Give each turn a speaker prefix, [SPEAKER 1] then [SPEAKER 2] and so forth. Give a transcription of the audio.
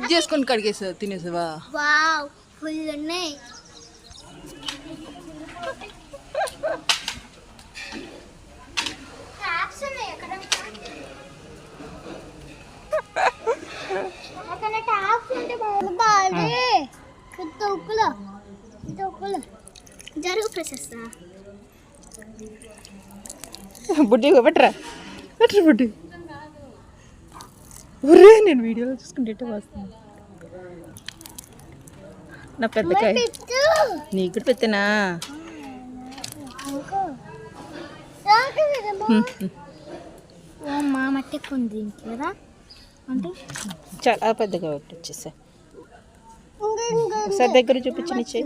[SPEAKER 1] Dip చేసుకొని కడిగేసా తినేసావా?
[SPEAKER 2] Wow full ఉన్నాయి. Taps ఉన్నాయి అక్కడ. అక్కడ ట్యాప్స్ ఉంటే బాగుంది. తొక్కులో జరుగు ప్రశస్తా
[SPEAKER 1] బుడ్డి పెట్టరా బుడ్డి. ఒరే నేను వీడియోలో చూసుకుంటే వస్తాను. నా పెద్దకాయ నీకు కూడా పెద్దనా?
[SPEAKER 2] మా మట్టి కొంది కదా అంటే
[SPEAKER 1] చాలా పెద్దగా వచ్చేసా. ఒకసారి దగ్గర చూపించి నిచ్చే.